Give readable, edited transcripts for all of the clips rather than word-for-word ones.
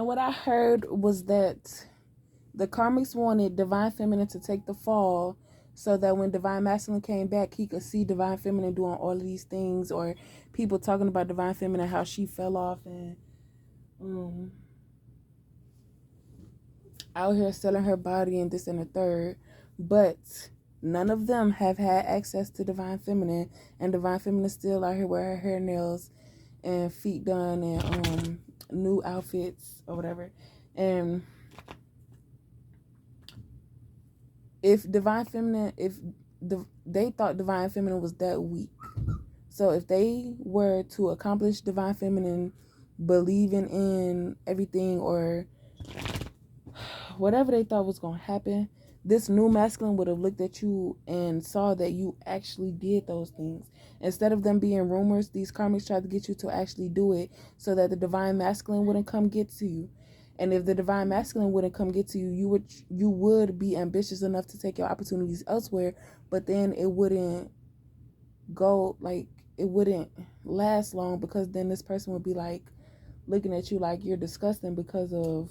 what I heard was that the karmics wanted divine feminine to take the fall so that when divine masculine came back, he could see divine feminine doing all of these things, or people talking about divine feminine, how she fell off and um, out here selling her body and this and the third. But none of them have had access to divine feminine, and divine feminine still out here with her hair, nails, and feet done, and new outfits or whatever. And if divine feminine, they thought divine feminine was that weak, so if they were to accomplish divine feminine believing in everything or whatever they thought was going to happen, this new masculine would have looked at you and saw that you actually did those things. Instead of them being rumors, these karmics tried to get you to actually do it so that the divine masculine wouldn't come get to you. And if the divine masculine wouldn't come get to you, you would be ambitious enough to take your opportunities elsewhere, but then it wouldn't go, like, it wouldn't last long, because then this person would be like looking at you like you're disgusting because of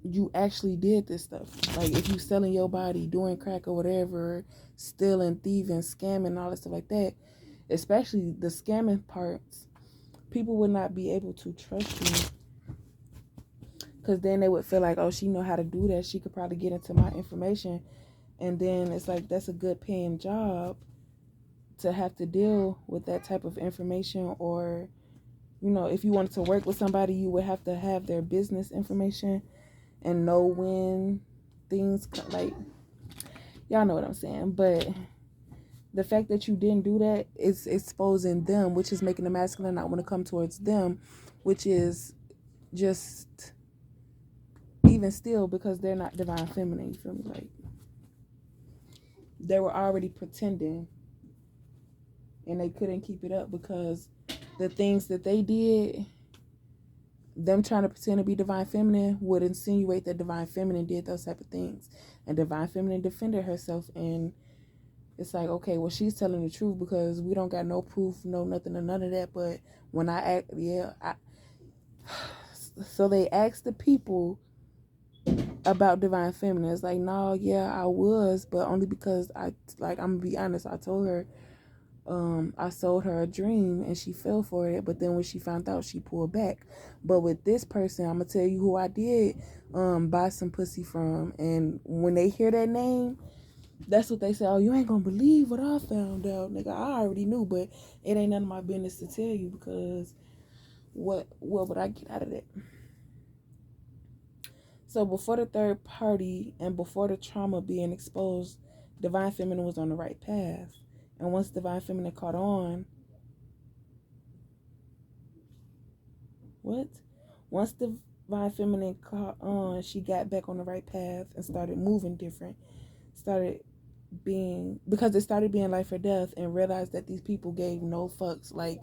you actually did this stuff. Like if you selling your body, doing crack or whatever, stealing, thieving, scamming, all that stuff like that, especially the scamming parts, people would not be able to trust you, because then they would feel like, oh, she know how to do that, she could probably get into my information. And then it's like, that's a good paying job to have to deal with that type of information. Or, you know, if you wanted to work with somebody, you would have to have their business information and know when things like, y'all know what I'm saying. But the fact that you didn't do that is exposing them, which is making the masculine not want to come towards them, which is just even still, because they're not divine feminine, you feel me? Like they were already pretending and they couldn't keep it up, because the things that they did, them trying to pretend to be divine feminine, would insinuate that divine feminine did those type of things, and divine feminine defended herself. And it's like, okay, well, she's telling the truth, because we don't got no proof, no nothing or none of that. But when I act, so they asked the people about divine feminine. It's like, no, yeah, I was, but only because I'm gonna be honest, I told her, I sold her a dream and she fell for it, but then when she found out, she pulled back. But with this person, I'm gonna tell you who I did buy some pussy from, and when they hear that name, that's what they say. Oh, you ain't gonna believe what I found out, nigga. I already knew, but it ain't none of my business to tell you, because what would I get out of that? So before the third party and before the trauma being exposed, divine feminine was on the right path. And once divine feminine caught on, once divine feminine caught on, she got back on the right path and started moving different. Started being, because it started being life or death, and realized that these people gave no fucks. Like,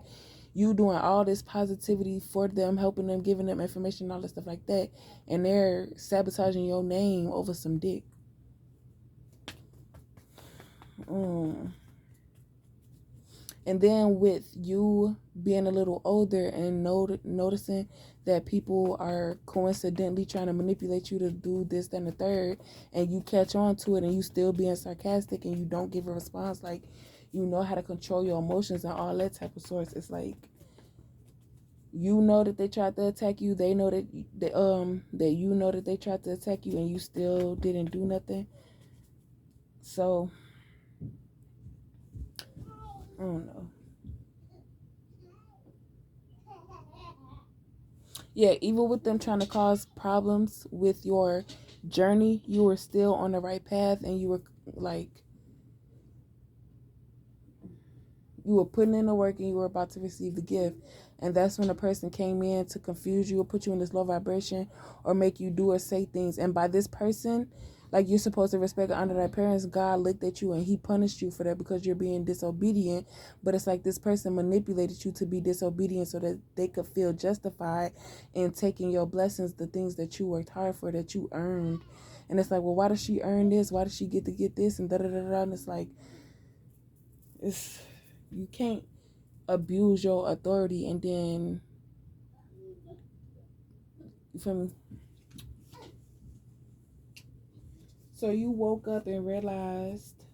you doing all this positivity for them, helping them, giving them information, all this stuff like that, and they're sabotaging your name over some dick. And then with you being a little older and noticing that people are coincidentally trying to manipulate you to do this, then the third, and you catch on to it, and you still being sarcastic, and you don't give a response, like, you know how to control your emotions and all that type of sorts. It's like, you know that they tried to attack you. They know that that you know that they tried to attack you, and you still didn't do nothing. So I don't know. Yeah, even with them trying to cause problems with your journey, you were still on the right path, and you were like, you were putting in the work, and you were about to receive the gift. And that's when a person came in to confuse you or put you in this low vibration or make you do or say things. And by this person, like, you're supposed to respect and honor their parents, God looked at you and he punished you for that because you're being disobedient. But it's like this person manipulated you to be disobedient so that they could feel justified in taking your blessings, the things that you worked hard for, that you earned. And it's like, well, why does she earn this? Why does she get to get this? And da-da-da-da. And it's like, you can't abuse your authority and then You feel me? So you woke up and realized,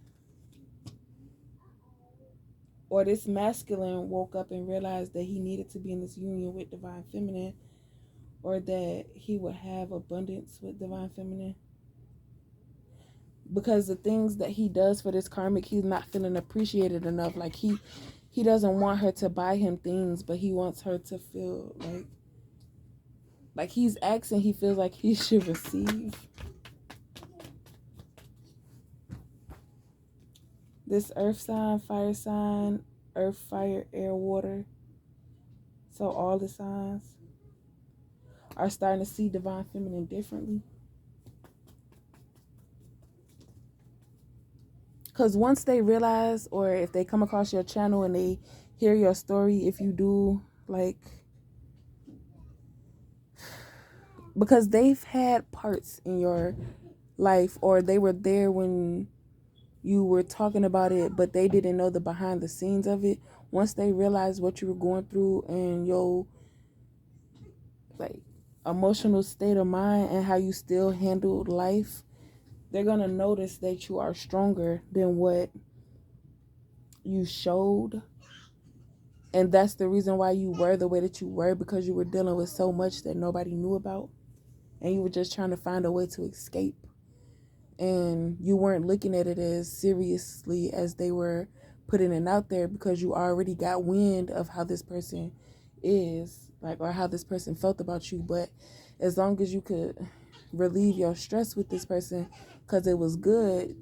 or this masculine woke up and realized that he needed to be in this union with divine feminine, or that he would have abundance with divine feminine. Because the things that he does for this karmic, he's not feeling appreciated enough. Like he doesn't want her to buy him things, but he wants her to feel like he's asking, he feels like he should receive. This earth sign, fire sign, earth, fire, air, water. So all the signs are starting to see divine feminine differently. Because once they realize, or if they come across your channel and they hear your story, if you do, like, because they've had parts in your life, or they were there when you were talking about it, but they didn't know the behind the scenes of it. Once they realize what you were going through and your like emotional state of mind and how you still handled life, they're gonna notice that you are stronger than what you showed. And that's the reason why you were the way that you were, because you were dealing with so much that nobody knew about, and you were just trying to find a way to escape. And you weren't looking at it as seriously as they were putting it out there, because you already got wind of how this person is, like, or how this person felt about you. But as long as you could relieve your stress with this person because it was good,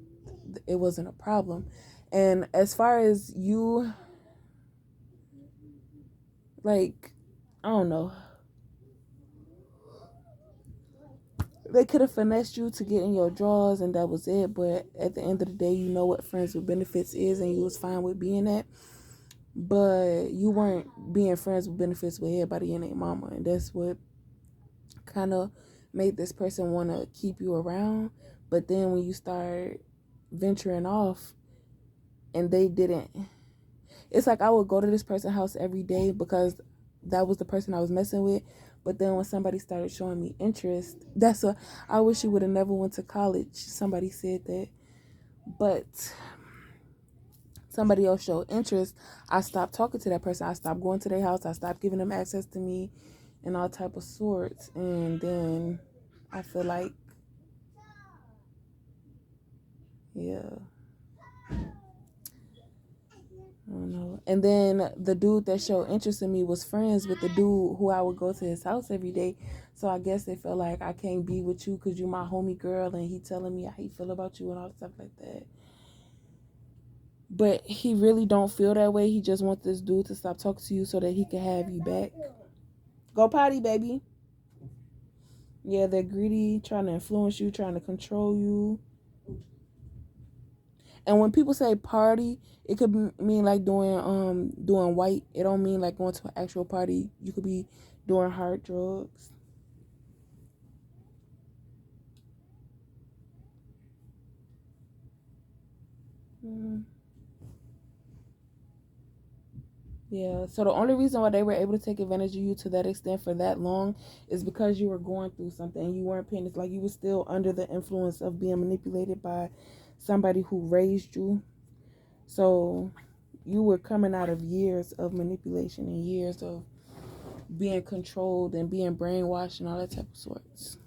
it wasn't a problem. And as far as you, like, I don't know, they could have finessed you to get in your drawers and that was it. But at the end of the day, you know what friends with benefits is, and you was fine with being that. But you weren't being friends with benefits with everybody and their mama, and that's what kind of made this person want to keep you around. But then when you start venturing off and they didn't, it's like I would go to this person's house every day because that was the person I was messing with. But then when somebody started showing me interest, I wish you would have never went to college. Somebody said that. But somebody else showed interest, I stopped talking to that person. I stopped going to their house. I stopped giving them access to me and all type of sorts. And then I feel like, yeah, I don't know. And then the dude that showed interest in me was friends with the dude who I would go to his house every day. So I guess they felt like I can't be with you because you my homie girl, and he telling me how he feel about you and all stuff like that. But he really don't feel that way. He just wants this dude to stop talking to you so that he can have you back. Go potty, baby. Yeah, they're greedy, trying to influence you, trying to control you. And when people say party, it could mean like doing white. It don't mean like going to an actual party. You could be doing hard drugs. Mm. Yeah. So the only reason why they were able to take advantage of you to that extent for that long is because you were going through something. You weren't paying. It's like you were still under the influence of being manipulated by somebody who raised you. So you were coming out of years of manipulation and years of being controlled and being brainwashed and all that type of sorts.